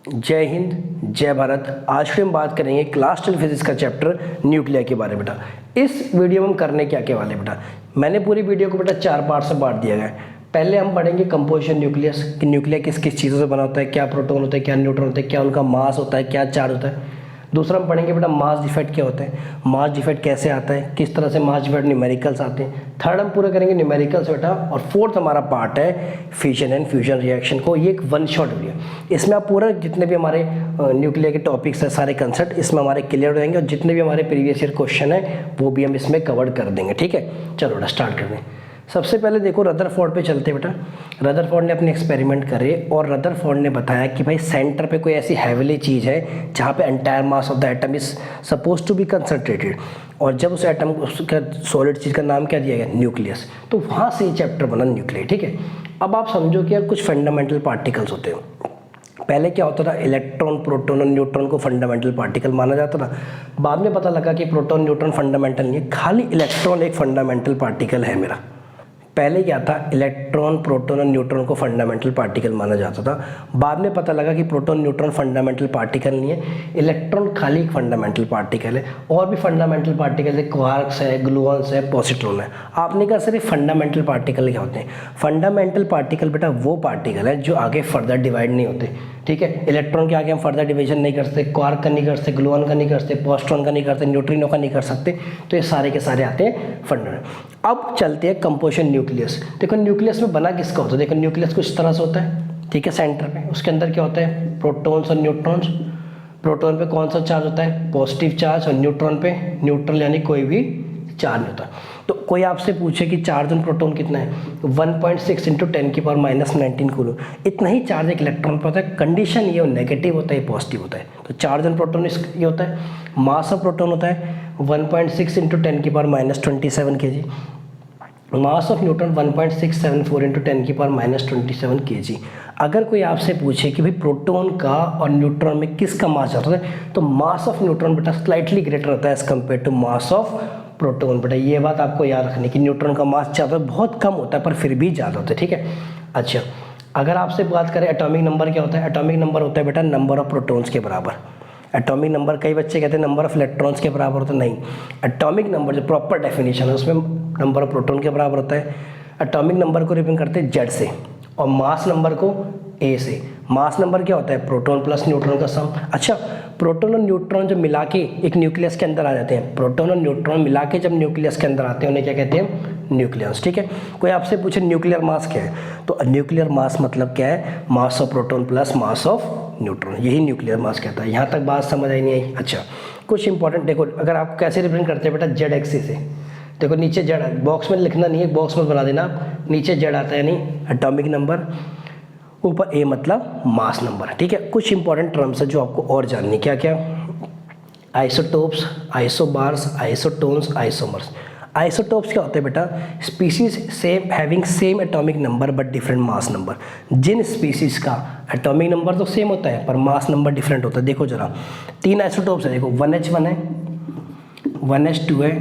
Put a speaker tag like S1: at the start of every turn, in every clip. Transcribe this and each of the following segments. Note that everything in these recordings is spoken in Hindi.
S1: जय हिंद, जय भारत। आज फिर हम बात करेंगे क्लास 12 फिजिक्स का चैप्टर न्यूक्लियर के बारे में। बेटा इस वीडियो में हम करने क्या वाले बेटा, मैंने पूरी वीडियो को बेटा 4 पार्ट से बांट दिया गया है। पहले हम पढ़ेंगे कंपोजिशन न्यूक्लियस कि न्यूक्लियर किस किस चीज़ों से बना होता है, क्या प्रोटॉन होता है, क्या न्यूट्रॉन होता है, क्या उनका मास होता है, क्या चार्ज होता है। दूसरा हम पढ़ेंगे बेटा मास डिफेक्ट क्या होता है, मास डिफेक्ट कैसे आता है, किस तरह से मास डिफेक्ट न्यूमेरिकल्स आते हैं। थर्ड हम पूरा करेंगे न्यूमेरिकल्स बेटा, और फोर्थ हमारा पार्ट है फिशन एंड फ्यूजन रिएक्शन को। ये एक वन शॉट वीडियो, इसमें आप पूरा जितने भी हमारे न्यूक्लियर के टॉपिक्स हैं सारे कंसेप्ट इसमें हमारे क्लियर हो जाएंगे, और जितने भी हमारे प्रीवियस ईयर क्वेश्चन है वो भी हम इसमें कवर कर देंगे। ठीक है, चलो बेटा स्टार्ट कर दें। सबसे पहले देखो रदरफोर्ड पे चलते हैं बेटा। रदरफोर्ड ने अपने एक्सपेरिमेंट करे और रदरफोर्ड ने बताया कि भाई सेंटर पे कोई ऐसी हैविली चीज़ है जहाँ पे entire mass of the atom is suppose to be concentrated, और जब उस एटम उसका सॉलिड चीज़ का नाम क्या दिया गया, न्यूक्लियस। तो वहाँ से ये चैप्टर बना न्यूक्लियर। ठीक है, अब आप समझो कि यार कुछ फंडामेंटल पार्टिकल्स होते हैं। पहले क्या होता था, इलेक्ट्रॉन प्रोटॉन और न्यूट्रॉन को फंडामेंटल पार्टिकल माना जाता था। बाद में पता लगा कि प्रोटॉन न्यूट्रॉन फंडामेंटल नहीं है, खाली इलेक्ट्रॉन एक फंडामेंटल पार्टिकल है मेरा। पहले क्या था, इलेक्ट्रॉन प्रोटॉन और न्यूट्रॉन को फंडामेंटल पार्टिकल माना जाता था। बाद में पता लगा कि प्रोटॉन न्यूट्रॉन फंडामेंटल पार्टिकल नहीं है, इलेक्ट्रॉन खाली एक फंडामेंटल पार्टिकल है। और भी फंडामेंटल पार्टिकल है, क्वार्क्स है, ग्लूऑन्स है, पॉजिट्रॉन है। आपने कहा सर फंडामेंटल पार्टिकल क्या होते हैं? फंडामेंटल पार्टिकल बेटा वो पार्टिकल है जो आगे फर्दर डिवाइड नहीं होते। ठीक है, इलेक्ट्रॉन के आगे हम फर्दर डिवीजन नहीं कर सकते, क्वार्क का नहीं कर सकते, ग्लूऑन का नहीं कर सकते, पॉजिट्रॉन का नहीं कर सकते, न्यूट्रिनो का नहीं कर सकते। तो ये सारे के सारे आते हैं फंडामेंटल। अब चलते हैं कंपोजिशन न्यूक्लियस। देखो न्यूक्लियस में बना किसका होता है, देखो न्यूक्लियस कुछ तरह से होता है। ठीक है, सेंटर पे उसके अंदर क्या होता है, प्रोटॉन्स और न्यूट्रॉन्स। प्रोटॉन पे कौन सा चार्ज होता है, पॉजिटिव चार्ज, और न्यूट्रॉन पे न्यूट्रल यानी कोई भी चार्ज नहीं होता। तो कोई आपसे पूछे कि चार्ज ऑन प्रोटॉन कितना है, 1.6 × 10⁻⁻19 कूलम। इतना ही चार्ज एक इलेक्ट्रॉन पर होता है। कंडीशन ये नेगेटिव होता है, पॉजिटिव होता है। तो चार्ज ऑन प्रोटॉन ये होता है। मास ऑफ प्रोटॉन होता है 1.6 × 10⁻27 kg। Mass of neutron 1.674 × 10⁻27 kg। अगर कोई आपसे पूछे कि भाई प्रोटॉन का और न्यूट्रॉन में किसका मास ज़्यादा है, तो मास ऑफ न्यूट्रॉन बेटा स्लाइटली ग्रेटर होता है as compare to mass of proton. बेटा ये बात आपको याद रखनी कि न्यूट्रॉन का मास ज़्यादा बहुत कम होता है पर फिर भी ज़्यादा होता है। ठीक है, अच्छा अगर आपसे बात करें एटॉमिक नंबर क्या होता है, एटॉमिक नंबर होता है बेटा नंबर ऑफ प्रोटॉन्स के बराबर। एटॉमिक नंबर कई बच्चे कहते हैं नंबर ऑफ इलेक्ट्रॉन्स के बराबर होता है, नहीं। एटॉमिक नंबर जो प्रॉपर डेफिनेशन है उसमें नंबर ऑफ प्रोटॉन के बराबर होता है। एटॉमिक नंबर को रिप्रेजेंट करते हैं जेड से, और मास नंबर को ए से। मास नंबर क्या होता है, प्रोटॉन प्लस न्यूट्रॉन का सम। अच्छा, प्रोटॉन और न्यूट्रॉन जब मिला के एक न्यूक्लियस के अंदर आ जाते हैं, प्रोटॉन और न्यूट्रॉन मिला के जब न्यूक्लियस के अंदर आते हैं उन्हें क्या कहते हैं, न्यूक्लियस। ठीक है, कोई आपसे पूछे न्यूक्लियर मास क्या है, तो न्यूक्लियर मास मतलब क्या है, मास of proton plus mass of neutron, यही न्यूक्लियर मास कहता है। यहाँ तक बात समझ आई नहीं आई? अच्छा कुछ इंपॉर्टेंट देखो, अगर आप कैसे रिप्रेजेंट करते हैं बेटा, जेड एक्सिस से। देखो नीचे जेड, बॉक्स में लिखना नहीं है, बॉक्स में बना देना। नीचे जेड आता है यानी एटॉमिक नंबर, ऊपर ए मतलब मास नंबर। ठीक है, कुछ इंपॉर्टेंट टर्म्स है जो आपको और जाननी, क्या क्या, isotopes, isobars, isotones, isomers. Isotopes क्या होते हैं बेटा, species same having same atomic number but different mass number. जिन स्पीसीज का एटॉमिक नंबर तो सेम होता है पर मास नंबर डिफरेंट होता है। देखो जरा 3 आइसोटोप्स है, देखो 1H1 है, 1H2 है,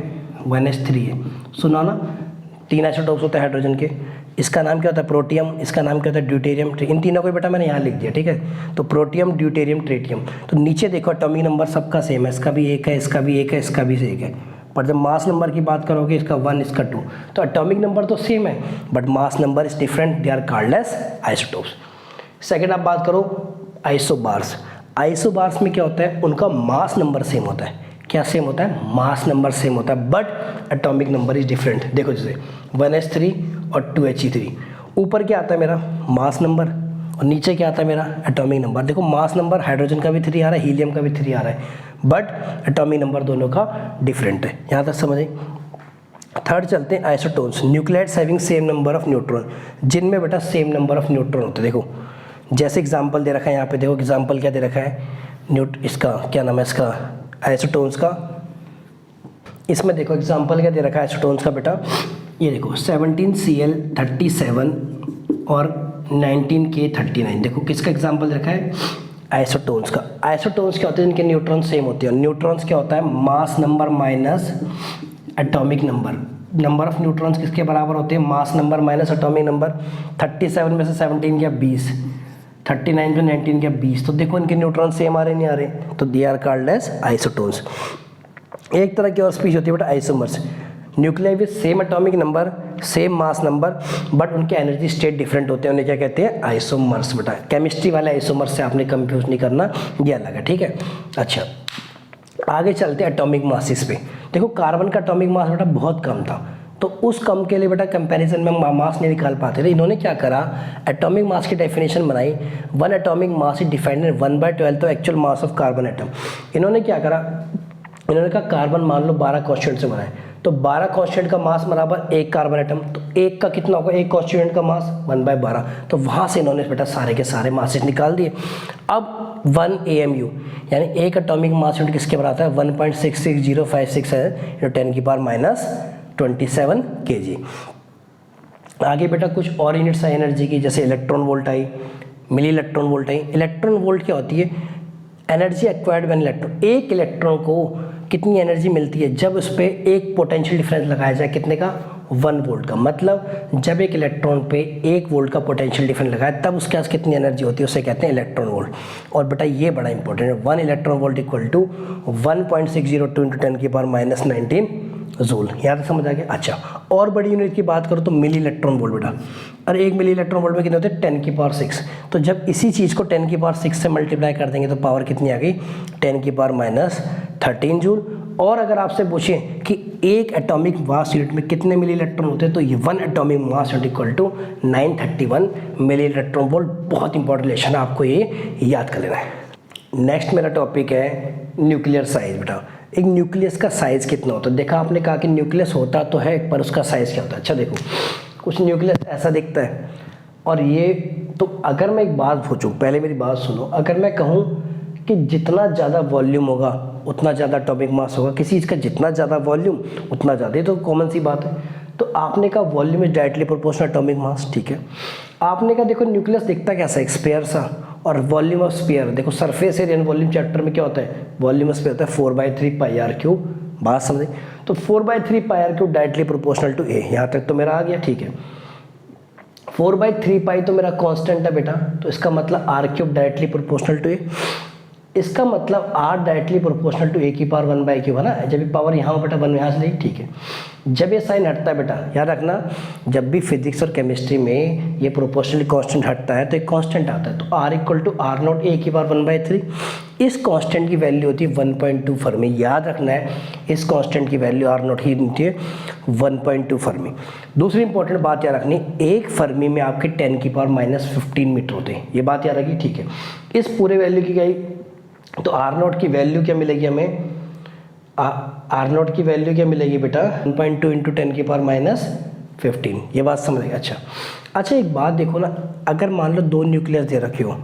S1: 1H3 है। सुना ना, 3 आइसोटोप्स होते हैं हाइड्रोजन के। इसका नाम क्या होता है, प्रोटियम। इसका नाम क्या होता है, ड्यूटेरियम। इन तीनों को बेटा मैंने यहाँ लिख दिया। ठीक है, तो प्रोटियम, ड्यूटेरियम, ट्रिटियम। तो नीचे देखो एटॉमिक नंबर सबका सेम है, इसका भी 1 है, इसका भी 1 है, इसका भी 1 है। पर जब मास नंबर की बात करोगे, इसका 1, इसका 2, तो एटॉमिक नंबर तो सेम है but mass number is different, they are called as isotopes. Second आप बात करो आइसोबार्स। आइसोबार्स में क्या होता है, उनका मास नंबर सेम होता है। क्या सेम होता है, मास नंबर सेम होता है but atomic number is different. देखो जैसे 1H3 और 2He3। ऊपर क्या आता है मेरा, मास नंबर, और नीचे क्या आता है मेरा, एटॉमिक नंबर। देखो मास नंबर हाइड्रोजन का भी 3 आ रहा है, हीलियम का भी 3 आ रहा है, बट एटॉमिक नंबर दोनों का डिफरेंट है। यहाँ तक समझ आई? थर्ड चलते हैं isotones, nuclides having same number of neutron. जिनमें बेटा सेम नंबर ऑफ न्यूट्रॉन होते हैं। देखो जैसे एग्जाम्पल दे रखा है यहाँ पे, देखो एग्जाम्पल क्या दे रखा है, इसका क्या नाम है, इसका आइसोटोन्स का। इसमें देखो एग्जाम्पल क्या दे रखा है आइसोटोन्स का बेटा, ये देखो 17Cl37 और 19K39। देखो किसका एग्जाम्पल दे रखा है, आइसोटोन्स का। आइसोटोन्स क्या होते हैं, इनके न्यूट्रॉन सेम होते हैं। न्यूट्रॉन्स क्या होता है, mass number minus atomic number. Number of neutrons किसके बराबर होते हैं, mass number minus atomic number. 37 में से 17 गया 20, 39 में 19 क्या 20, तो देखो इनके न्यूट्रॉन सेम आ रहे नहीं आ रहे, तो they are called as isotones. एक तरह की और स्पीशीज होती है बेटा isomers, nuclei with same atomic number same mass number but उनके एनर्जी स्टेट डिफरेंट होते हैं, उन्हें क्या कहते हैं आइसोमर्स बेटा। केमिस्ट्री वाले आइसोमर्स से आपने कंफ्यूज नहीं करना, ये अलग है, ठीक है। अच्छा आगे चलते हैं एटॉमिक मासिस पे। देखो कार्बन का एटॉमिक मास बेटा बहुत कम था, तो उस कम के लिए बेटा कंपैरिजन में मास नहीं निकाल पाते थे। इन्होंने क्या करा, एटॉमिक मास की डेफिनेशन बनाई, one atomic mass is defined in 1/12 तो actual mass of carbon atom. इन्होंने क्या करा, इन्होंने कहा कार्बन मान लो 12 कॉन्स्टिट्यूएंट से बना है, तो 12 कॉन्स्टिट्यूएंट का मास बराबर एक कार्बन एटम, तो एक का कितना होगा, एक कॉन्स्टिट्यूएंट का मास 1/12, तो वहाँ से इन्होंने बेटा सारे के सारे मासेस निकाल दिए। अब 1 AMU यानी एक एटॉमिक मास यूनिट किसके बराबर आता है 1.66056 है, 10⁻27 kg। आगे बेटा कुछ और यूनिट्स है एनर्जी की, जैसे इलेक्ट्रॉन वोल्ट आई, मिली इलेक्ट्रॉन वोल्ट आई। इलेक्ट्रॉन वोल्ट क्या होती है, एनर्जी एक्वायर्ड व्हेन इलेक्ट्रॉन, एक इलेक्ट्रॉन को कितनी एनर्जी मिलती है जब उस पर एक पोटेंशियल डिफरेंस लगाया जाए, कितने का 1 वोल्ट का। मतलब जब एक इलेक्ट्रॉन पे 1 वोल्ट का पोटेंशियल डिफरेंस लगाए तब उसके पास कितनी एनर्जी होती है, उसे कहते हैं इलेक्ट्रॉन वोल्ट। और बेटा ये बड़ा इंपॉर्टेंट है, 1 electron volt equal to 1.602 × 10⁻19 joule, यहाँ तक समझ आ गया। अच्छा और बड़ी यूनिट की बात करो तो मिली इलेक्ट्रॉन वोल्ट बेटा, और एक मिली इलेक्ट्रॉन वोल्ट में कितने होते हैं 10⁻6, तो जब इसी चीज़ को 10⁻6 से मल्टीप्लाई कर देंगे तो पावर कितनी आ गई 10⁻13 जूल। और अगर आपसे पूछें कि एक एटॉमिक मास यूनिट में कितने मिली इलेक्ट्रॉन होते हैं, तो ये 1 atomic mass unit equal to 931 milli electron volt. बहुत इंपॉर्टेंट रिलेशन है, आपको ये याद कर लेना है। नेक्स्ट मेरा टॉपिक है न्यूक्लियर साइज बेटा। एक न्यूक्लियस का साइज़ कितना होता है, देखा आपने कहा कि न्यूक्लियस होता तो है पर उसका साइज़ क्या होता है। अच्छा देखो कुछ न्यूक्लियस ऐसा दिखता है, और ये तो अगर मैं एक बात पूछूं, पहले मेरी बात सुनो, अगर मैं कहूँ कि जितना ज़्यादा वॉल्यूम होगा उतना ज़्यादा एटॉमिक मास होगा, किसी चीज़ का जितना ज़्यादा वॉल्यूम उतना ज़्यादा, ये तो कॉमन सी बात है। तो आपने कहा volume is directly proportional atomic mass, ठीक है। आपने कहा देखो न्यूक्लियस दिखता कैसा है, एक स्फीयर सा, और वॉल्यूम ऑफ स्फीयर देखो surface area and volume chapter में क्या होता है, वॉल्यूम ऑफ स्फीयर होता है 4/3 πr³। बात समझे, तो 4/3 πr³ डायरेक्टली प्रोपोर्शनल टू ए, यहाँ तक तो मेरा आ गया, ठीक है। 4/3 π तो मेरा कांस्टेंट है बेटा, तो इसका मतलब r³ डायरेक्टली प्रोपोर्शनल टू ए, इसका मतलब r directly proportional to a⁻1/3 है ना, जब भी पावर यहाँ बेटा 1 यहाँ से नहीं, ठीक है। जब ये साइन हटता है बेटा याद रखना, जब भी फिजिक्स और केमिस्ट्री में ये प्रोपोर्शनली कांस्टेंट हटता है तो एक कांस्टेंट आता है, तो r equal to r0 a⁻1/3। इस कांस्टेंट की वैल्यू होती है 1.2 फर्मी, याद रखना है इस कांस्टेंट की वैल्यू r0 ही होती है 1.2 फर्मी। दूसरी इंपॉर्टेंट बात याद रखनी, एक फर्मी में आपके 10⁻⁻15 मीटर होते हैं, ये बात याद रखिए, ठीक है। इस पूरे वैल्यू की गई तो r0 की वैल्यू क्या मिलेगी हमें, r0 की वैल्यू क्या मिलेगी बेटा 1.2 × 10⁻15, ये बात समझ गए। अच्छा एक बात देखो ना, अगर मान लो 2 न्यूक्लियस दे रखे हो,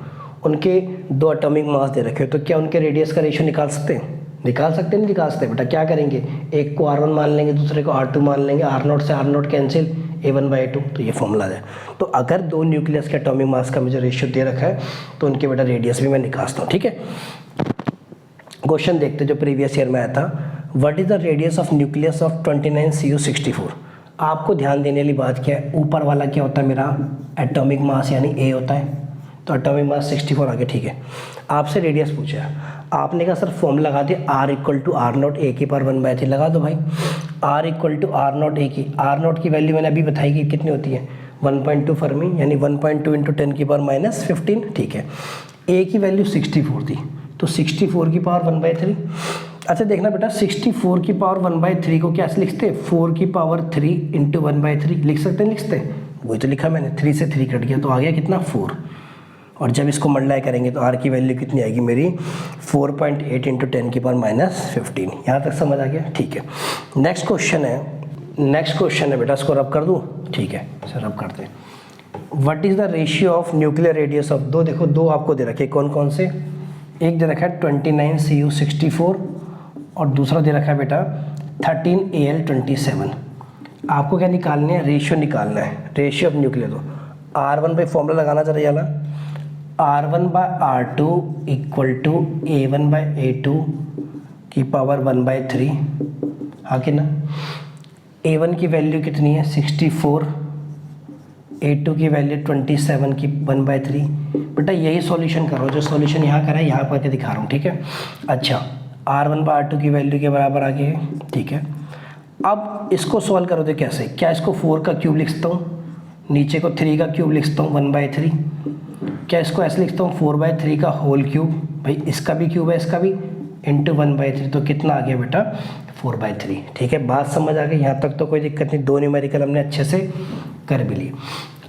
S1: उनके 2 एटॉमिक मास दे रखे हो, तो क्या उनके रेडियस का रेशियो निकाल सकते हैं, निकाल सकते हैं, नहीं निकाल सकते बेटा। क्या करेंगे, एक को r1 मान लेंगे, दूसरे को r2 मान लेंगे, r0 से r0 कैंसिल, a1/2, तो ये फॉर्मूला है। तो अगर 2 न्यूक्लियस के एटॉमिक मास का मुझे रेशियो दे रखा है तो उनके बेटा रेडियस भी मैं निकालता हूँ, ठीक है। क्वेश्चन देखते जो प्रीवियस ईयर में आया था, what is the radius of nucleus of 29Cu64। आपको ध्यान देने वाली बात क्या है, ऊपर वाला क्या होता है मेरा एटॉमिक मास यानी A होता है, तो एटॉमिक मास 64 आ गया, ठीक है। आपसे रेडियस पूछा, आपने कहा सर फॉर्मूला लगा दिया r equal to r0 a⁻1/3 लगा दो भाई, r equal to r0 a की, r0 की वैल्यू मैंने अभी बताई कि कितनी होती है 1.2 फर्मी यानी 1.2 × 10⁻15, ठीक है। a की वैल्यू 64 थी, तो 64 की पावर 1/3। अच्छा देखना बेटा 64 की पावर 1/3 को कैसे लिखते हैं, 4 की पावर 3 × 1/3 लिख सकते हैं, लिखते हैं, वही तो लिखा मैंने, 3 से 3 कट गया तो आ गया कितना 4, और जब इसको मल्टीप्लाई करेंगे तो r की वैल्यू कितनी आएगी मेरी 4.8 × 10⁻15। यहाँ तक समझ आ गया, ठीक है। नेक्स्ट क्वेश्चन है बेटा, इसको रब कर दूँ, ठीक है, सर रब करते हैं। What is the ratio of nuclear radius of दो, देखो 2 आपको दे रखे, कौन कौन से, एक दे रखा है 29Cu64 और दूसरा दे रखा है बेटा 13Al27। आपको क्या निकालने हैं, रेशियो निकालना है, रेशियो ऑफ न्यूक्लियर। तो R1 पे फॉर्मूला लगाना चला जाला, R1/R2 इक्वल टू A1/A2 की पावर 1/3, हाँ कि ना। A1 की वैल्यू कितनी है 64, A2 की वैल्यू 27 की 1/3, बेटा यही सॉल्यूशन करो जो सॉल्यूशन यहाँ करा है, यहाँ पर के दिखा रहा हूँ, ठीक है। अच्छा, R1/R2 की वैल्यू के बराबर आ गई, ठीक है। अब इसको सॉल्व करो तो कैसे, क्या इसको 4 का क्यूब लिखता हूँ, नीचे को 3 का क्यूब लिखता हूँ 1/3, क्या इसको ऐसे लिखता हूँ 4/3 का होल क्यूब, भाई इसका भी क्यूब है इसका भी, इंटू 1/3, तो कितना आ गया बेटा 4/3, ठीक है। बात समझ आ गई, यहाँ तक तो कोई दिक्कत नहीं, दो न्यूमेरिकल हमने अच्छे से कर भी लिए।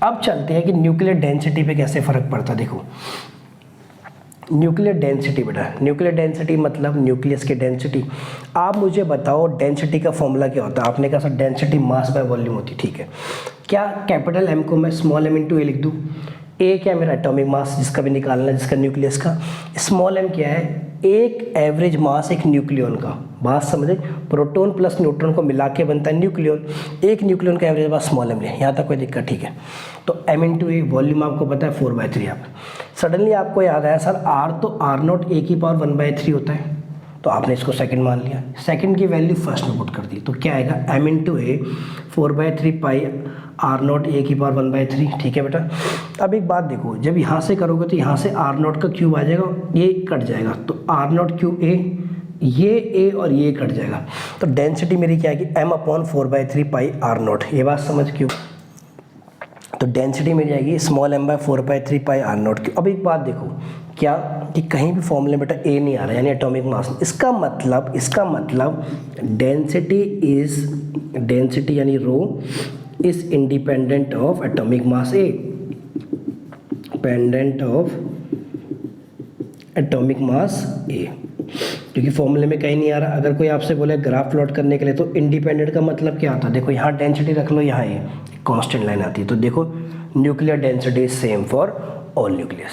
S1: अब चलते हैं कि न्यूक्लियर डेंसिटी पे कैसे फ़र्क पड़ता है। देखो न्यूक्लियर डेंसिटी बेटा, न्यूक्लियर डेंसिटी मतलब न्यूक्लियस की डेंसिटी। आप मुझे बताओ डेंसिटी का फॉर्मूला क्या होता है। आपने कहा sir density mass by volume होती है, ठीक है। क्या कैपिटल एम को मैं स्मॉल एम इंटू ए लिख दूँ। ए क्या है मेरा एटॉमिक मास जिसका भी निकालना है, जिसका न्यूक्लियस का। स्मॉल एम क्या है, एक एवरेज मास एक न्यूक्लियन का। बात समझे, प्रोटॉन प्लस न्यूट्रॉन को मिला के बनता है न्यूक्लियन, एक न्यूक्लियन का एवरेज मास स्मॉल एम ले, यहाँ तक कोई दिक्कत, ठीक है। तो एम इंटू ए, वॉल्यूम आपको पता है 4/3। आप सडनली आपको याद आया सर आर तो R0 ए की पावर 1/3 होता है, तो आपने इसको सेकंड मान लिया, सेकंड की वैल्यू फर्स्ट में पुट कर दी, तो क्या आएगा m इंटू ए 4/3 पाई R0 ए की पावर 1/3, ठीक है बेटा। अब एक बात देखो, जब यहाँ से करोगे तो यहाँ से R0 का क्यूब आ जाएगा, ये कट जाएगा, तो R0 क्यूब ए, ये ए और ये कट जाएगा, तो डेंसिटी मेरी क्या आएगी m/4/3 पाई R0। ये बात समझ क्यों, तो डेंसिटी मेरी आएगी स्मॉल m/4/3 पाई R0। अब एक बात देखो क्या कि कहीं भी फॉर्मूले में बेटा ए नहीं आ रहा है, यानी एटॉमिक मास। इसका मतलब डेंसिटी यानी rho is independent of atomic mass A, dependent of atomic mass A, क्योंकि फॉर्मूले में कहीं नहीं आ रहा। अगर कोई आपसे बोले ग्राफ प्लॉट करने के लिए तो इंडिपेंडेंट का मतलब क्या होता है, देखो यहाँ डेंसिटी रख लो, यहाँ ये कांस्टेंट लाइन आती है, तो देखो nuclear density is same for all nucleus.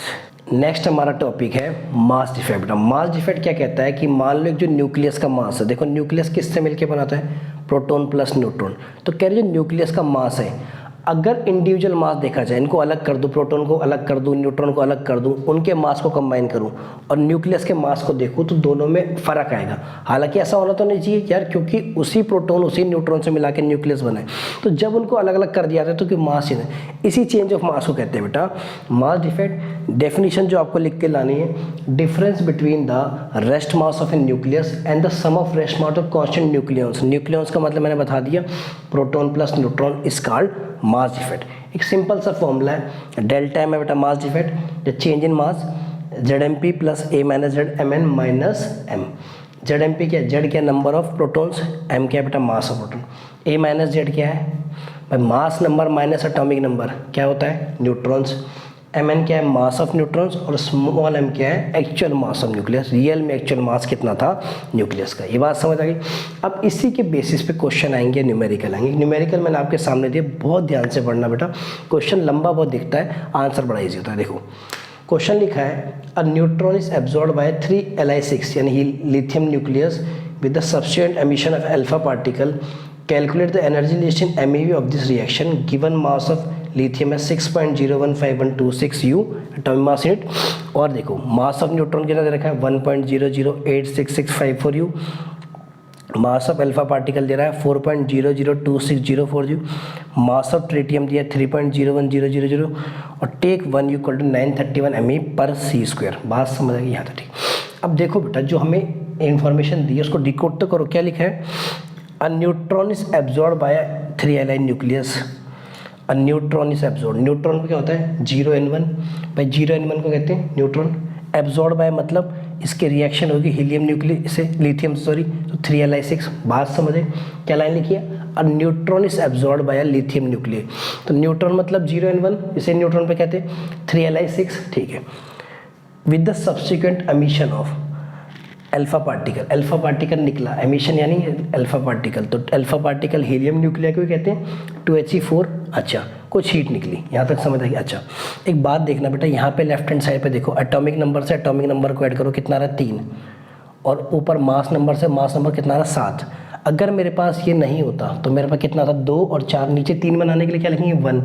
S1: Next हमारा टॉपिक है मास डिफेक्ट। बेटा मास डिफेक्ट क्या कहता है कि मान लो एक जो न्यूक्लियस का मास है, देखो न्यूक्लियस किससे मिलके बनाता है, प्रोटॉन प्लस न्यूट्रॉन, तो कह रहे जो न्यूक्लियस का मास है, अगर इंडिविजुअल मास देखा जाए, इनको अलग कर दूं, प्रोटॉन को अलग कर दूं, न्यूट्रॉन को अलग कर दूं, उनके मास को कंबाइन करूं और न्यूक्लियस के मास को देखूं, तो दोनों में फ़र्क आएगा। हालांकि ऐसा होना तो नहीं चाहिए यार, क्योंकि उसी प्रोटॉन उसी न्यूट्रॉन से मिला के न्यूक्लियस बना है, तो जब उनको अलग अलग कर दिया जाता है तो कि मास चेंज है, इसी चेंज ऑफ मास को कहते हैं बेटा मास डिफेक्ट। डेफिनेशन जो आपको लिख के लानी है, difference between the rest mass of a nucleus and the sum of rest mass of constant nucleons. Nucleons का मतलब मैंने बता दिया, proton plus neutron is called mass defect. एक सिंपल सा फॉर्मूला है, डेल्टा एम है बेटा mass defect, the change in mass ZMP plus A minus ZMN minus M। ZMP क्या है, Z क्या नंबर ऑफ प्रोटॉन्स, M क्या है बेटा मास of proton, A minus Z क्या है भाई mass number minus atomic number क्या होता है न्यूट्रॉन्स, Mn क्या है मास ऑफ न्यूट्रॉन्स, और स्मॉल m क्या है actual mass of nucleus, real में एक्चुअल मास कितना था न्यूक्लियस का। ये बात समझ आ गई। अब इसी के बेसिस पे क्वेश्चन आएंगे, न्यूमेरिकल आएंगे। न्यूमेरिकल मैंने आपके सामने दिए, बहुत ध्यान से पढ़ना बेटा, क्वेश्चन लंबा बहुत दिखता है, आंसर बड़ा ईजी होता है। देखो क्वेश्चन लिखा है, a neutron is absorb by 3Li6 यानी lithium nucleus with the subsequent emission of alpha particle, calculate the energy relation MeV of this reaction, given mass of lithium है 6.015126 U एटॉमिक मास यूनिट, और देखो मास ऑफ न्यूट्रॉन कितना दे रखा है 1.00866654 U, mass of alpha particle दे रहा है 4.002604 U, मास ऑफ ट्रिटियम दिया 3.01000 और टेक 1 U = 931 Me पर C²। बात समझ आ गई यहाँ तक, ठीक। अब देखो बेटा जो हमें इंफॉर्मेशन दी है उसको डिकोड तो करो। क्या लिखा है, a neutron is absorb by 3Li nucleus, a neutron is absorb, neutron को क्या होता है 0n1, भाई 0n1 को कहते हैं न्यूट्रॉन, एब्जॉर्ब बाय मतलब इसके रिएक्शन होगी हीलियम न्यूक्लियस से लिथियम तो 3Li6। बात समझे, क्या लाइन लिखी है, a neutron is absorb by lithium nucleus, तो न्यूट्रॉन मतलब 0n1, इसे न्यूट्रॉन पे कहते हैं 3Li6, ठीक है, with the subsequent emission of alpha particle निकला, एमिशन यानी अल्फा पार्टिकल, तो अल्फा पार्टिकल हीलियम न्यूक्लिया को कहते हैं 2He4। अच्छा कुछ हीट निकली, यहाँ तक समझ आ गया। अच्छा एक बात देखना बेटा, यहाँ पे लेफ्ट हैंड साइड पे देखो, एटॉमिक नंबर से एटॉमिक नंबर को ऐड करो, कितना रहा 3, और ऊपर मास नंबर से मास नंबर कितना रहा 7। अगर मेरे पास ये नहीं होता तो मेरे पास कितना था 2 और 4, नीचे 3 बनाने के लिए क्या लिखेंगे 1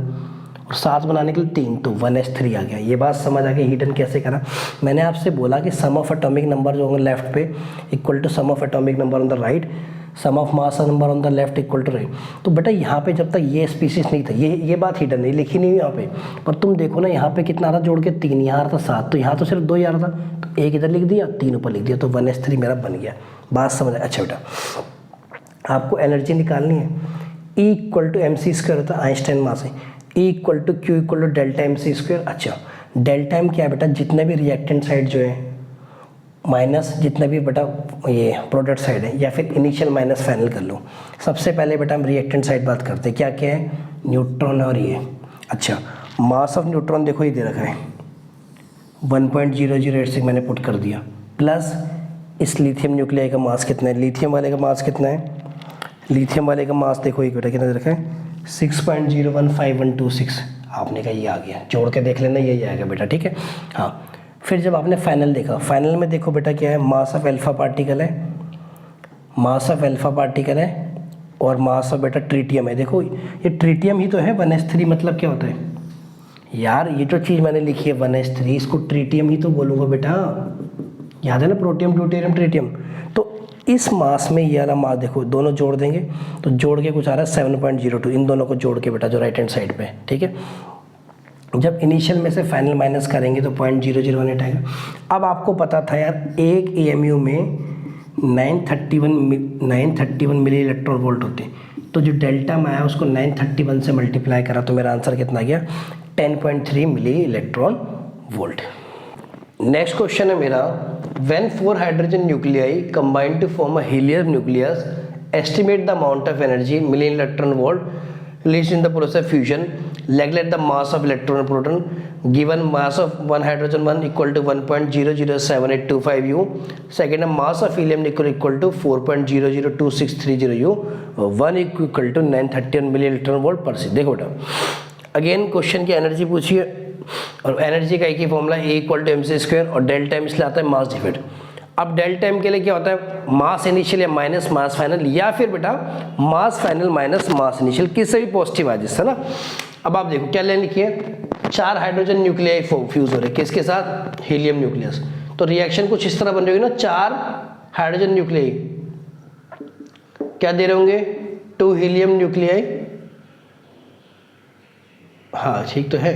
S1: और 7 बनाने के लिए 3, तो 1s3 आ गया। ये बात समझ आ गई हिडन कैसे करा। मैंने आपसे बोला कि सम ऑफ एटॉमिक नंबर जो होंगे लेफ्ट पे equal to sum of atomic number on the right, sum of mass number on the left equal to right. तो बेटा यहाँ पे जब तक ये स्पीसीज नहीं था, ये बात हिडन नहीं लिखी नहीं यहाँ पे, पर तुम देखो ना यहाँ पे कितना आ रहा जोड़ के 3, यहाँ आ रहा था 7, तो यहाँ तो सिर्फ 2 ही आ रहा था, तो 1 इधर लिख दिया, 3 ऊपर लिख दिया, तो 1s3 मेरा बन गया। बात समझ। अच्छा बेटा आपको एनर्जी निकालनी है, E इक्वल टू mc² होता है, आइंस्टाइन मास है, E equal to Q equal to delta mc²। अच्छा डेल्टा m क्या है बेटा, जितने भी रिएक्टेंट साइड जो है माइनस जितना भी बेटा ये प्रोडक्ट साइड है, या फिर इनिशियल माइनस फाइनल कर लो। सबसे पहले बेटा हम रिएक्टेंट साइड बात करते हैं, क्या क्या है, न्यूट्रॉन और ये। अच्छा मास ऑफ न्यूट्रॉन देखो ये दे रखा है 1.0086 मैंने पुट कर दिया, प्लस इस लिथियम न्यूक्लियाई का मास कितना है, लिथियम वाले का मास कितना है, लिथियम वाले का मास देखो एक बेटा कितना दे रखा है 6.015126। आपने कहा ये आ गया, जोड़ के देख लेना यही आएगा बेटा, ठीक है। हाँ फिर जब आपने फाइनल देखा, फाइनल में देखो बेटा क्या है, मास ऑफ अल्फा पार्टिकल है, मास ऑफ अल्फा पार्टिकल है, और मास ऑफ बेटा ट्रिटियम है। देखो ये ट्रिटियम ही तो है, 1s3 मतलब क्या होता है यार, ये जो चीज़ मैंने लिखी है 1s3, इसको ट्रिटियम ही तो बोलूँगा बेटा, याद है ना, प्रोटियम ड्यूटेरियम ट्रिटियम। तो इस मास में ये वाला मास देखो, दोनों जोड़ देंगे तो जोड़ के कुछ आ रहा है 7.02, इन दोनों को जोड़ के बेटा जो राइट हैंड साइड पे, ठीक है। जब इनिशियल में से फाइनल माइनस करेंगे तो 0.0018 आएगा। अब आपको पता था यार एक AMU में 931 मिली इलेक्ट्रॉन वोल्ट होते हैं, तो जो डेल्टा में आया उसको 931 से मल्टीप्लाई करा तो मेरा आंसर कितना गया 10.3 milli electron volt. Next question है मेरा, when 4 hydrogen nuclei combine to form a helium nucleus, estimate the amount of energy milli electron volt released in the process of fusion, neglect the mass of electron and proton, given mass of one hydrogen 1 equal to 1.007825 U, second mass of helium equal to 4.002630 U, 1 equal to 931 milli electron volt पर से। देखो बेटा अगेन क्वेश्चन की एनर्जी पूछी है, और एनर्जी का एक ही formula E equal to mc² और डेल्टा m इसलिए आता है मास डिफेक्ट। अब डेल्टा m के लिए क्या होता है, मास इनिशियल या माइनस मास फाइनल, या फिर बेटा mass final minus mass initial, किससे भी पॉजिटिव आ जिससे ना। अब आप देखो क्या लेने की है, 4 हाइड्रोजन न्यूक्लियाई फ्यूज हो रहे, किसके साथ, हीलियम न्यूक्लियस। तो रिएक्शन कुछ इस तरह बन रही होगी ना, 4 हाइड्रोजन न्यूक्लियाई क्या दे रहे होंगे, 2 हीलियम न्यूक्लियाई, हाँ ठीक तो है,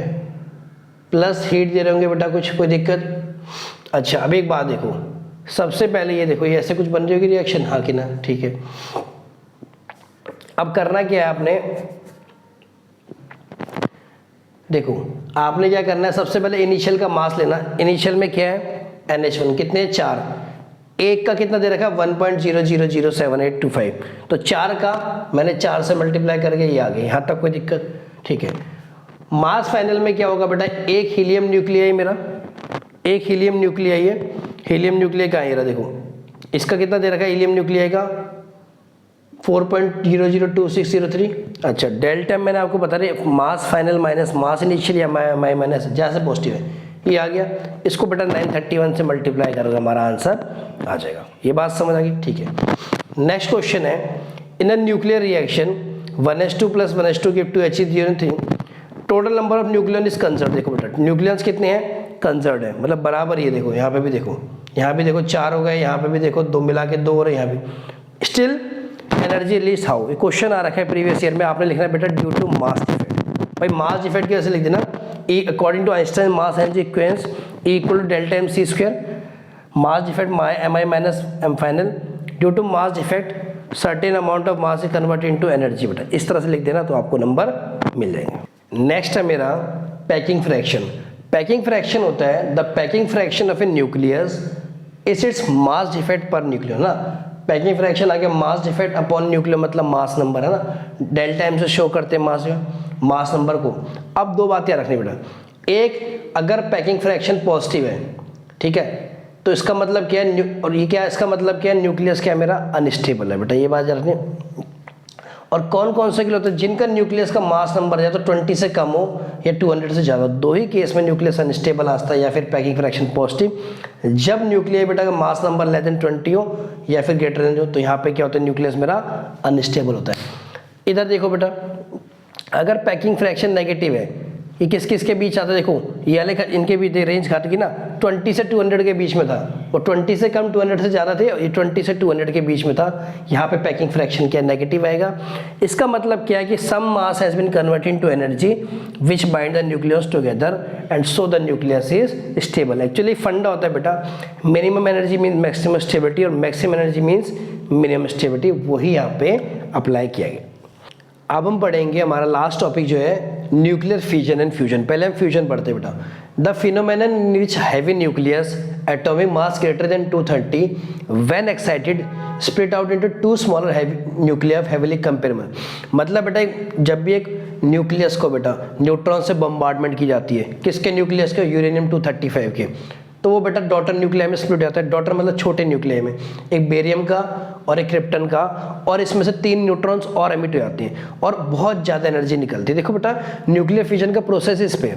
S1: प्लस हीट दे रहे होंगे बेटा कुछ, कोई दिक्कत। अच्छा अब एक बात देखो, सबसे पहले ये देखो ये ऐसे कुछ बन रही होगी रिएक्शन, हाँ कि ना, ठीक है। अब करना क्या है आपने, देखो आपने क्या करना है, सबसे पहले इनिशियल का मास लेना। इनिशियल में क्या है, NH1 कितने, 4, एक का कितना दे रखा है 1.000785, तो 4 का मैंने 4 से मल्टीप्लाई करके ये आ गया, यहाँ तक कोई दिक्कत, ठीक है। मास फाइनल में क्या होगा बेटा, एक हीलियम न्यूक्लियाई मेरा, एक हीलियम न्यूक्लियाई है, हीलियम न्यूक्लियाई का है देखो, इसका कितना दे रखा है हीलियम न्यूक्लियाई का 4.002603। अच्छा डेल्टा मैंने आपको बता रही, मास फाइनल माइनस मास इनिशियल या माइनस जैसे पॉजिटिव है, ये आ गया, इसको बेटा 931 से मल्टीप्लाई करोगे हमारा आंसर आ जाएगा। ये बात समझ आ गई, ठीक है। नेक्स्ट क्वेश्चन है, in a nuclear reaction 1s2 + 1s2 give to He3, total number of nucleon is conserve. देखो बेटा न्यूक्लियंस कितने हैं, कंजर्व है, मतलब बराबर, ये देखो यहाँ पे भी देखो, यहाँ भी देखो 4 हो गए, यहाँ पे भी देखो 2 मिला के 2 हो रहे, यहाँ भी स्टिल एनर्जी रिलीज हाउ। ये क्वेश्चन आ रखा है प्रीवियस ईयर में, आपने लिखना है बेटा ड्यू टू मास डिफेक्ट। भाई मास डिफेक्ट कैसे लिख देना, E according to Einstein mass energy equations E equal to delta mc², mass defect mi minus m final, due to mass defect certain amount of mass is converted into energy. बेटा इस तरह से लिख देना तो आपको नंबर मिल जाएंगे। नेक्स्ट है मेरा पैकिंग फ्रैक्शन। पैकिंग फ्रैक्शन होता है the packing fraction of a nucleus is its mass defect पर न्यूक्लियर ना। पैकिंग फ्रैक्शन आगे मास डिफेक्ट अपॉन न्यूक्लियर मतलब मास नंबर है ना, डेल्टा m से शो करते हैं मास नंबर को। अब 2 बातें रखनी बेटा, एक अगर पैकिंग फ्रैक्शन पॉजिटिव है, ठीक है, तो इसका मतलब क्या है, और ये क्या है, इसका मतलब क्या है, न्यूक्लियस क्या है मेरा अनस्टेबल है बेटा, ये बात रखनी। और कौन कौन से के लिए होता है, जिनका न्यूक्लियस का मास नंबर या तो 20 से कम हो या 200 से ज़्यादा, 2 ही केस में न्यूक्लियस अनस्टेबल आता है या फिर पैकिंग फ्रैक्शन पॉजिटिव। जब न्यूक्लियर बेटा का मास नंबर लेस देन 20 हो या फिर ग्रेटर देन हो, तो यहाँ पे क्या होता है, न्यूक्लियस मेरा अनस्टेबल होता है। इधर देखो बेटा, अगर पैकिंग फ्रैक्शन नेगेटिव है ये किस किस के बीच आता है, देखो ये वाले इनके बीच रेंज घट गई ना, 20 से 200 के बीच में था, और 20 से कम 200 से ज़्यादा थे, ये 20 से 200 के बीच में था। यहाँ पे पैकिंग फ्रैक्शन क्या नेगेटिव आएगा। इसका मतलब क्या है कि some mass has been converted into energy which bind the nucleus together and so the nucleus is stable. Actually फंडा होता है बेटा, minimum energy means maximum stability और maximum energy means minimum stability, वही यहाँ पे अप्लाई किया गया। अब हम पढ़ेंगे हमारा लास्ट टॉपिक जो है न्यूक्लियर फ्यूजन एंड फ्यूजन। पहले हम फ्यूजन पढ़ते हैं बेटा। The phenomenon in which heavy nucleus atomic mass greater than 230 when excited split out into two smaller heavy nuclear heavily comparable. मतलब बेटा जब भी एक न्यूक्लियस को बेटा न्यूट्रॉन से बम्बार्डमेंट की जाती है, किसके न्यूक्लियस के, यूरेनियम 235 के, तो वो बेटा डॉटर न्यूक्लियाई में स्प्लिट जाता है। डॉटर मतलब छोटे न्यूक्लियाई में, एक बेरियम का और एक क्रिप्टन का, और इसमें से 3 न्यूट्रॉन्स और एमिट हो जाते हैं और बहुत ज़्यादा एनर्जी निकलती है। देखो बेटा न्यूक्लियर फिजन का प्रोसेस इस पे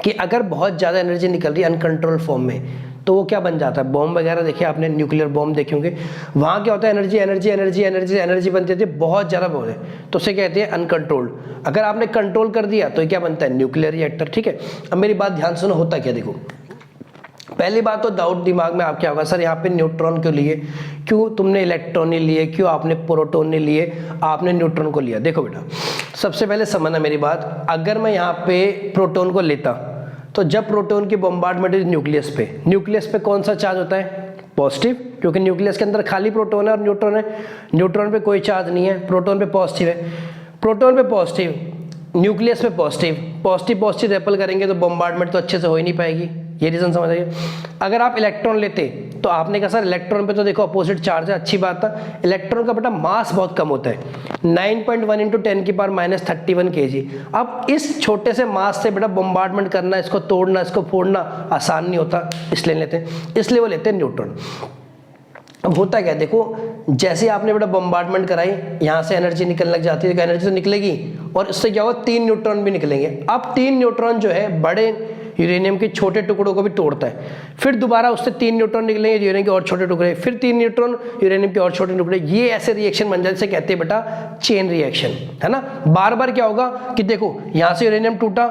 S1: कि अगर बहुत ज़्यादा एनर्जी निकल रही है अनकंट्रोल फॉर्म में, तो वो क्या बन जाता है, बॉम्ब वगैरह देखिए आपने, न्यूक्लियर बॉम्ब देखे होंगे, वहाँ क्या होता है energy energy energy energy energy बनती है बहुत ज़्यादा बहुत है, तो उसे कहते हैं अनकंट्रोल्ड। अगर आपने कंट्रोल कर दिया तो क्या बनता है, न्यूक्लियर रिएक्टर। ठीक है, अब मेरी बात ध्यान सुनो, होता क्या, देखो पहली बात तो डाउट दिमाग में आपके होगा, सर यहाँ पे न्यूट्रॉन क्यों लिए, क्यों तुमने इलेक्ट्रॉन नहीं लिए, क्यों आपने प्रोटॉन नहीं लिए, आपने न्यूट्रॉन को लिया। देखो बेटा सबसे पहले समझना मेरी बात, अगर मैं यहाँ पे प्रोटॉन को लेता तो जब प्रोटॉन की बम्बार्डमेंट न्यूक्लियस पे कौन सा चार्ज होता है, पॉजिटिव, क्योंकि न्यूक्लियस के अंदर खाली प्रोटॉन है और न्यूट्रॉन है। न्यूट्रॉन पे कोई चार्ज नहीं है, प्रोटॉन पे पॉजिटिव है, प्रोटॉन पे पॉजिटिव, न्यूक्लियस पे पॉजिटिव, पॉजिटिव रेपल करेंगे तो बम्बार्डमेंट तो अच्छे से हो ही नहीं पाएगी। ये रीजन समझ आइए। अगर आप इलेक्ट्रॉन लेते तो आपने कहा सर इलेक्ट्रॉन पे तो देखो अपोजिट चार्ज है, अच्छी बात है। इलेक्ट्रॉन का बेटा मास बहुत कम होता है, 9.1 × 10⁻31 kg। अब इस छोटे से मास से बेटा बम्बार्डमेंट करना, इसको तोड़ना, इसको फोड़ना आसान नहीं होता, इसलिए लेते हैं, इसलिए वो लेते हैं न्यूट्रॉन। अब होता क्या, देखो जैसे आपने बेटा बम्बार्डमेंट कराई, यहाँ से एनर्जी निकलने लग जाती है, तो एनर्जी तो निकलेगी और इससे क्या होगा, 3 न्यूट्रॉन भी निकलेंगे। अब 3 न्यूट्रॉन जो है बड़े यूरेनियम के छोटे टुकड़ों को भी तोड़ता है, फिर दोबारा उससे 3 न्यूट्रॉन निकलेंगे यूरेनियम के और छोटे टुकड़े, फिर 3 न्यूट्रॉन यूरेनियम के और छोटे टुकड़े। ये ऐसे रिएक्शन बन जाते, कहते हैं बेटा चेन रिएक्शन, है ना। बार बार क्या होगा कि देखो यहाँ से यूरेनियम टूटा,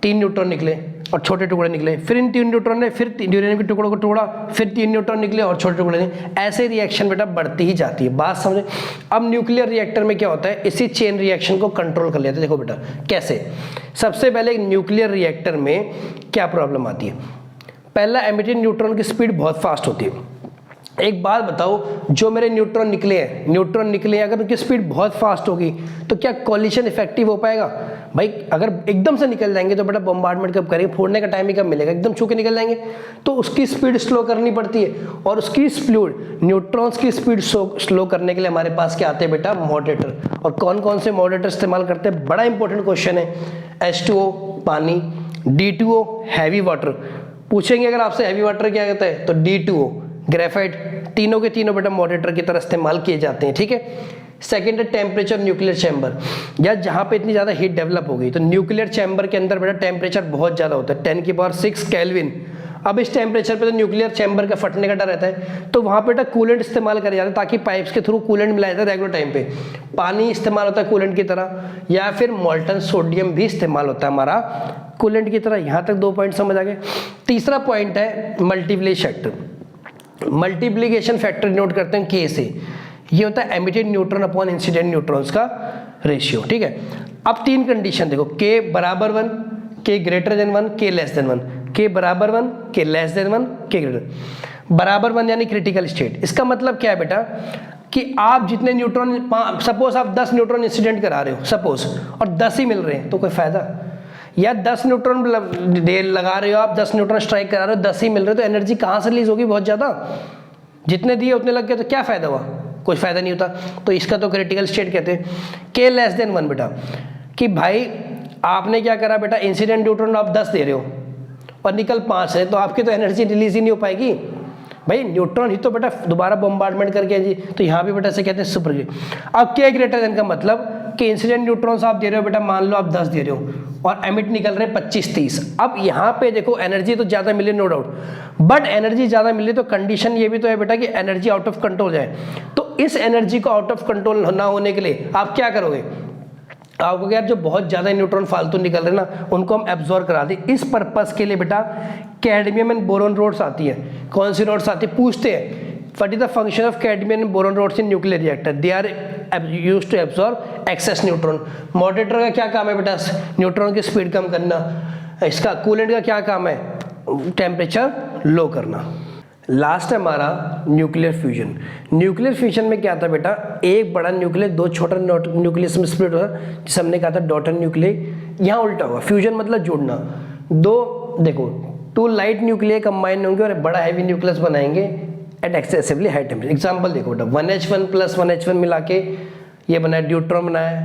S1: 3 न्यूट्रॉन निकले और छोटे टुकड़े निकले, फिर इन 3 न्यूट्रॉन ने फिर यूरेनियम के टुकड़ों को तोड़ा, फिर 3 न्यूट्रॉन निकले और छोटे टुकड़े निकले। ऐसे रिएक्शन बेटा बढ़ती ही जाती है, बात समझे। अब न्यूक्लियर रिएक्टर में क्या होता है, इसी चेन रिएक्शन को कंट्रोल कर लेते हैं। देखो बेटा कैसे, सबसे पहले न्यूक्लियर रिएक्टर में क्या प्रॉब्लम आती है, पहला एमिटेड न्यूट्रॉन की स्पीड बहुत फास्ट होती है। एक बात बताओ, जो मेरे न्यूट्रॉन निकले हैं, अगर उनकी स्पीड बहुत फास्ट होगी तो क्या कॉलिशन इफेक्टिव हो पाएगा भाई। अगर एकदम से निकल जाएंगे तो बेटा बम्बार्डमेंट कब करेंगे, फोड़ने का टाइम ही कब मिलेगा, एकदम छू के निकल जाएंगे तो उसकी स्पीड स्लो करनी पड़ती है। और उसकी स्पीड, न्यूट्रॉन्स की स्पीड स्लो करने के लिए हमारे पास क्या आते हैं बेटा, मॉडरेटर। और कौन कौन से मॉडरेटर इस्तेमाल करते हैं, बड़ा इंपॉर्टेंट क्वेश्चन है। H2O पानी, D2O हैवी वाटर, पूछेंगे अगर आपसे हैवी वाटर क्या कहता है तो D2O, ग्रेफाइट, तीनों के तीनों बेटा मॉडरेटर की तरह इस्तेमाल किए जाते हैं। ठीक है, सेकेंड है टेम्परेचर न्यूक्लियर चैम्बर, या जहाँ पे इतनी ज़्यादा हीट डेवलप हो गई तो न्यूक्लियर चैम्बर के अंदर बेटा टेम्परेचर बहुत ज़्यादा होता है, 10⁶ केल्विन। अब इस टेम्परेचर पे तो न्यूक्लियर चैम्बर का फटने का डर रहता है, तो वहाँ बेटा कूलेंट इस्तेमाल करे जाते हैं ताकि पाइप्स के थ्रू कूलेंट मिलाया जाता है रेगुलर टाइम पे। पानी इस्तेमाल होता है कूलेंट की तरह, या फिर मोल्टन सोडियम भी इस्तेमाल होता है हमारा कूलेंट की तरह। यहाँ तक 2 पॉइंट समझ आ गए। तीसरा पॉइंट है multiplication factor. Multiplication factor note करते हैं K से, ये होता है emitted neutron upon incident neutrons का रेशियो। ठीक है, अब 3 कंडीशन देखो, K बराबर 1, K greater than 1, K less than 1, K बराबर 1, K less than 1, K greater. बराबर 1 यानी क्रिटिकल स्टेट। इसका मतलब क्या है बेटा कि आप जितने न्यूट्रॉन, सपोज आप 10 न्यूट्रॉन इंसिडेंट करा रहे हो सपोज, और 10 ही मिल रहे हैं तो कोई फायदा, या 10 न्यूट्रॉन लगा रहे हो आप, 10 न्यूट्रॉन स्ट्राइक करा रहे हो, 10 ही मिल रहे हो, तो एनर्जी कहाँ से रिलीज होगी, बहुत ज़्यादा। जितने दिए उतने लग गए तो क्या फायदा हुआ, कोई फायदा नहीं होता। तो इसका तो क्रिटिकल स्टेट कहते हैं। K लेस देन 1 बेटा, कि भाई आपने क्या करा बेटा, इंसिडेंट न्यूट्रॉन आप 10 दे रहे हो और निकल 5 है, तो आपकी तो एनर्जी रिलीज ही नहीं हो पाएगी भाई, न्यूट्रॉन ही तो बेटा दोबारा बम्बार्डमेंट करके जी, तो यहाँ भी बेटा से कहते हैं सुपर। अब K ग्रेटर देन का मतलब कि इंसिडेंट न्यूट्रॉन्स आप दे रहे हो बेटा, मान लो आप 10 दे रहे हो और एमिट निकल रहे हैं 25-30। अब यहाँ पे देखो एनर्जी तो ज़्यादा मिले नो डाउट, बट एनर्जी ज़्यादा मिले तो कंडीशन ये भी तो है बेटा कि एनर्जी आउट ऑफ कंट्रोल जाए। तो इस एनर्जी को आउट ऑफ कंट्रोल ना होने के लिए आप क्या करोगे, आपको यार जो बहुत ज़्यादा न्यूट्रॉन फालतू निकल रहे हैं ना, उनको हम एब्जॉर्ब करा दें। इस पर्पस के लिए बेटा कैडमियम एंड बोरॉन रोड्स आती है। कौन सी रोड्स आती है पूछते हैं, what is the function of cadmium and boron rods in nuclear reactor? They are used to absorb excess neutron. Moderator का क्या काम है बेटा? न्यूट्रॉन की स्पीड कम करना। इसका कूलेंट का क्या काम है? टेम्परेचर लो करना। लास्ट है हमारा न्यूक्लियर फ्यूजन। न्यूक्लियर फ्यूजन में क्या था बेटा? एक बड़ा न्यूक्लियस दो छोटा न्यूक्लियस में स्प्लिट होगा, जिसे हमने कहा था डॉटर न्यूक्लियर। यहाँ उल्टा होगा, फ्यूजन मतलब जोड़ना। दो देखो, टू लाइट न्यूक्लियर कंबाइन होंगे और बड़ा हैवी न्यूक्लियस बनाएंगे at excessively high temperature. Example देखो बेटा, 1H1 प्लस 1H1 मिला के ये बनाया, ड्यूट्रॉन बनाया,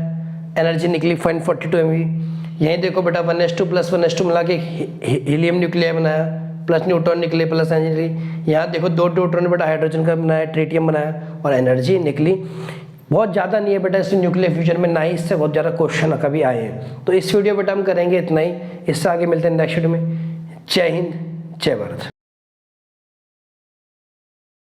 S1: एनर्जी निकली 0.42 MeV। यहीं देखो बेटा 1H2 प्लस 1H2 मिला के हीलियम न्यूक्लियर बनाया, प्लस न्यूट्रॉन निकले प्लस एनर्जी। यहाँ देखो दो न्यूट्रॉन बेटा हाइड्रोजन का बनाया, ट्रिटियम बनाया और एनर्जी निकली। बहुत ज़्यादा नहीं है बेटा इस न्यूक्लियर फ्यूजन में, ना ही इससे बहुत ज़्यादा क्वेश्चन कभी आए हैं। तो इस वीडियो बेटा हम करेंगे इतना ही। इससे आगे मिलते हैं नेक्स्ट वीडियो में। जय हिंद, जय भारत।